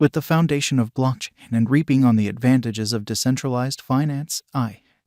With the foundation of blockchain and reaping on the advantages of decentralized finance,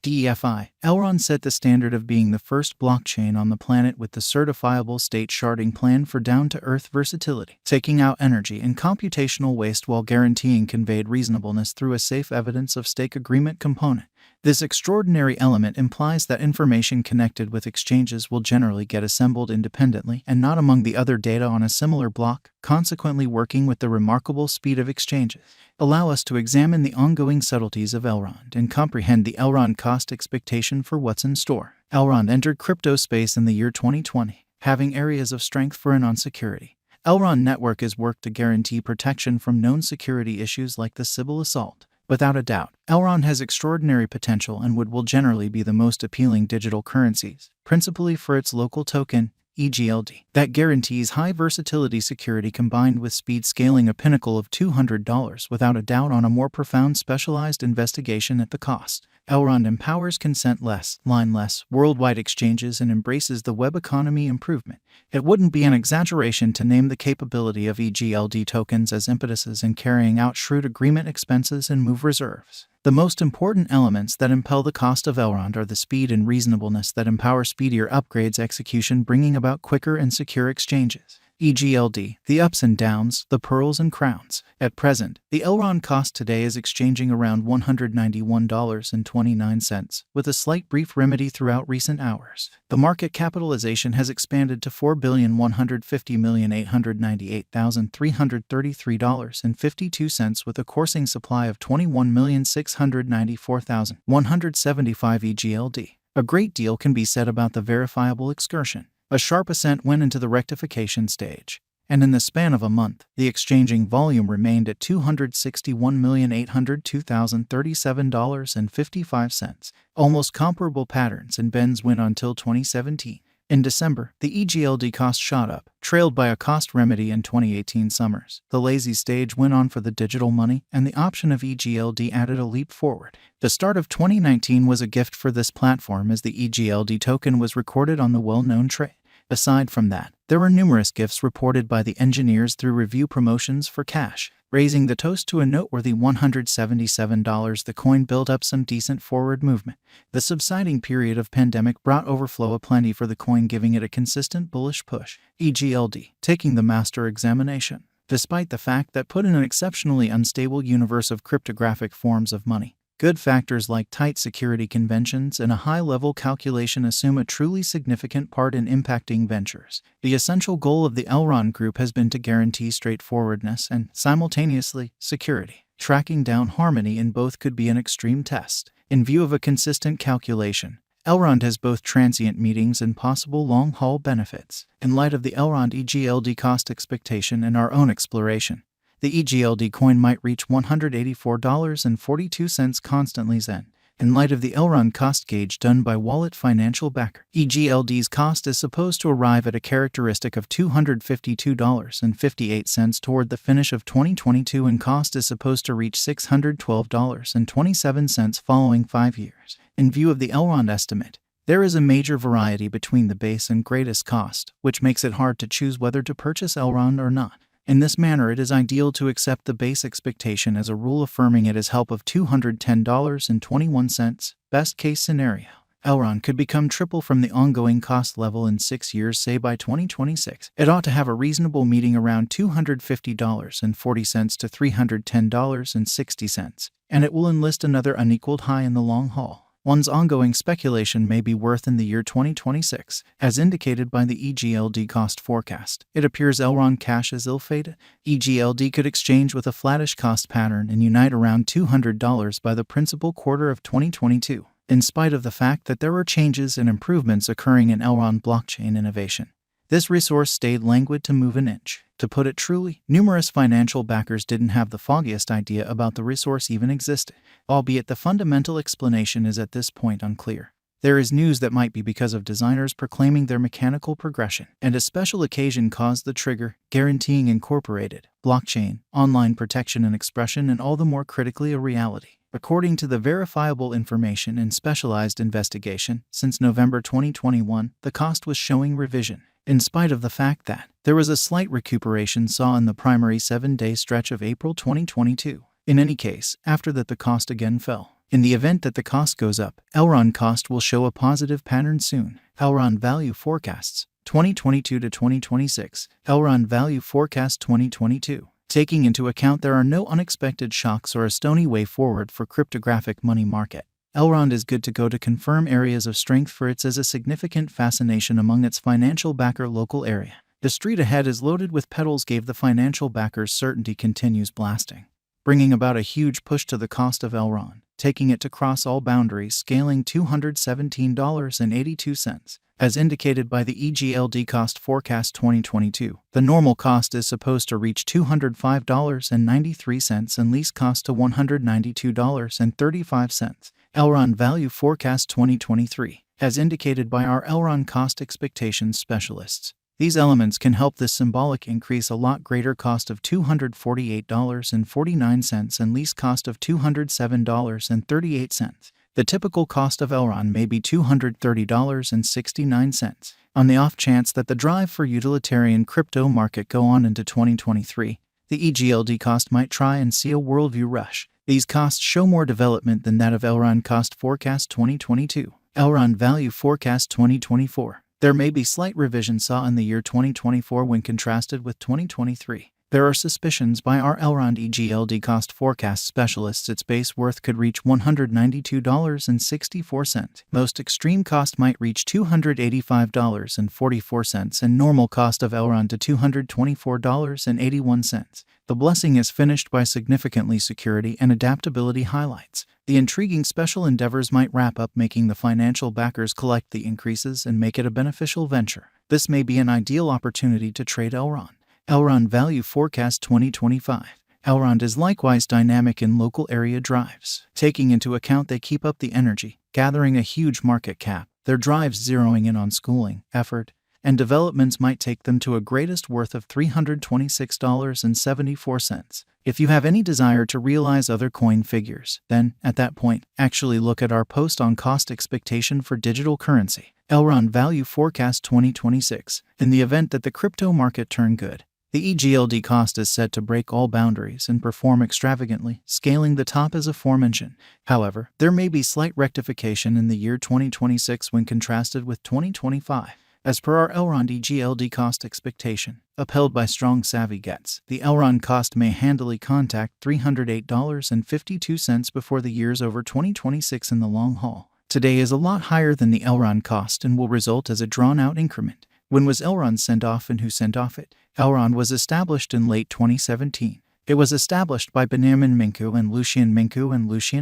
DeFi, Elrond set the standard of being the first blockchain on the planet with the certifiable state sharding plan for down-to-earth versatility, taking out energy and computational waste while guaranteeing conveyed reasonableness through a safe evidence of stake agreement component. This extraordinary element implies that information connected with exchanges will generally get assembled independently and not among the other data on a similar block, consequently working with the remarkable speed of exchanges. Allow us to examine the ongoing subtleties of Elrond and comprehend the Elrond cost expectation for what's in store. Elrond entered crypto space in the year 2020, having areas of strength for and on security. Elrond network is worked to guarantee protection from known security issues like the Sybil assault. Without a doubt, Elrond has extraordinary potential and will generally be the most appealing digital currencies, principally for its local token, Egld, that guarantees high versatility security combined with speed, scaling a pinnacle of $200 without a doubt on a more profound specialized investigation at the cost. Elrond empowers consent-less, line-less, worldwide exchanges and embraces the web economy improvement. It wouldn't be an exaggeration to name the capability of Egld tokens as impetuses in carrying out shrewd agreement expenses and move reserves. The most important elements that impel the cost of Elrond are the speed and reasonableness that empower speedier upgrades execution, bringing about quicker and secure exchanges. Egld, the ups and downs, the pearls and crowns. At present, the Elrond cost today is exchanging around $191.29, with a slight brief remedy throughout recent hours. The market capitalization has expanded to $4,150,898,333.52 with a coursing supply of 21,694,175 Egld. A great deal can be said about the verifiable excursion. A sharp ascent went into the rectification stage, and in the span of a month, the exchanging volume remained at $261,802,037.55. Almost comparable patterns and bends went until 2017. In December, the Egld cost shot up, trailed by a cost remedy in 2018 summers. The lazy stage went on for the digital money, and the option of Egld added a leap forward. The start of 2019 was a gift for this platform as the Egld token was recorded on the well-known trade. Aside from that, there were numerous gifts reported by the engineers through review promotions for cash, raising the toast to a noteworthy $177. The coin built up some decent forward movement. The subsiding period of pandemic brought overflow aplenty for the coin, giving it a consistent bullish push. Egld, taking the master examination. Despite the fact that put in an exceptionally unstable universe of cryptographic forms of money, good factors like tight security conventions and a high-level calculation assume a truly significant part in impacting ventures. The essential goal of the Elrond Group has been to guarantee straightforwardness and, simultaneously, security. Tracking down harmony in both could be an extreme test. In view of a consistent calculation, Elrond has both transient meetings and possible long-haul benefits. In light of the Elrond Egld cost expectation and our own exploration, the Egld coin might reach $184.42 constantly Zen. In light of the Elrond cost gauge done by Wallet Financial Backer, Egld's cost is supposed to arrive at a characteristic of $252.58 toward the finish of 2022, and cost is supposed to reach $612.27 following 5 years. In view of the Elrond estimate, there is a major variety between the base and greatest cost, which makes it hard to choose whether to purchase Elrond or not. In this manner, it is ideal to accept the base expectation as a rule, affirming it as help of $210.21, best case scenario. Elrond could become triple from the ongoing cost level in 6 years, say by 2026. It ought to have a reasonable meeting around $250.40 to $310.60, and it will enlist another unequaled high in the long haul. One's ongoing speculation may be worth in the year 2026, as indicated by the Egld cost forecast. It appears Elrond cash is ill-fated. Egld could exchange with a flattish cost pattern and unite around $200 by the principal quarter of 2022, in spite of the fact that there are changes and improvements occurring in Elrond blockchain innovation. This resource stayed languid to move an inch. To put it truly, numerous financial backers didn't have the foggiest idea about the resource even existed, albeit the fundamental explanation is at this point unclear. There is news that might be because of designers proclaiming their mechanical progression, and a special occasion caused the trigger, guaranteeing incorporated blockchain, online protection and expression, and all the more critically a reality. According to the verifiable information and specialized investigation, since November 2021, the cost was showing revision. In spite of the fact that There was a slight recuperation saw in the primary 7-day stretch of April 2022. In any case, after that the cost again fell. In the event that the cost goes up, Elrond cost will show a positive pattern soon. Elrond value forecasts 2022 to 2026. Elrond value forecast 2022. Taking into account there are no unexpected shocks or a stony way forward for cryptographic money market, Elrond is good to go to confirm areas of strength for its as a significant fascination among its financial backer local area. The street ahead is loaded with petals gave the financial backers certainty continues blasting, bringing about a huge push to the cost of Elrond, taking it to cross all boundaries, scaling $217.82. As indicated by the Egld cost forecast 2022, the normal cost is supposed to reach $205.93 and lease cost to $192.35. Elrond value forecast 2023, as indicated by our Elrond cost expectations specialists. These elements can help this symbolic increase a lot greater cost of $248.49 and lease cost of $207.38. The typical cost of Elrond may be $230.69. On the off chance that the drive for utilitarian crypto market go on into 2023, the Egld cost might try and see a worldview rush. These costs show more development than that of Elrond cost forecast 2022. Elrond value forecast 2024. There may be slight revision saw in the year 2024 when contrasted with 2023. There are suspicions by our Elrond Egld cost forecast specialists its base worth could reach $192.64. Most extreme cost might reach $285.44 and normal cost of Elrond to $224.81. The blessing is finished by significantly security and adaptability highlights. The intriguing special endeavors might wrap up making the financial backers collect the increases and make it a beneficial venture. This may be an ideal opportunity to trade Elrond. Elrond value forecast 2025. Elrond is likewise dynamic in local area drives. Taking into account they keep up the energy, gathering a huge market cap, their drives zeroing in on schooling, effort, and developments might take them to a greatest worth of $326.74. If you have any desire to realize other coin figures, then, at that point, actually look at our post on cost expectation for digital currency. Elrond value forecast 2026. In the event that the crypto market turn good, the Egld cost is set to break all boundaries and perform extravagantly, scaling the top as aforementioned. However, there may be slight rectification in the year 2026 when contrasted with 2025. As per our Elrond Egld cost expectation, upheld by strong savvy gets, the Elrond cost may handily contact $308.52 before the year's over 2026 in the long haul. Today is a lot higher than the Elrond cost and will result as a drawn-out increment. When was Elrond sent off and who sent off it? Elrond was established in late 2017. It was established by Benjamin Minku and Lucien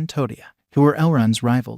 Todia, who were Elrond's rival.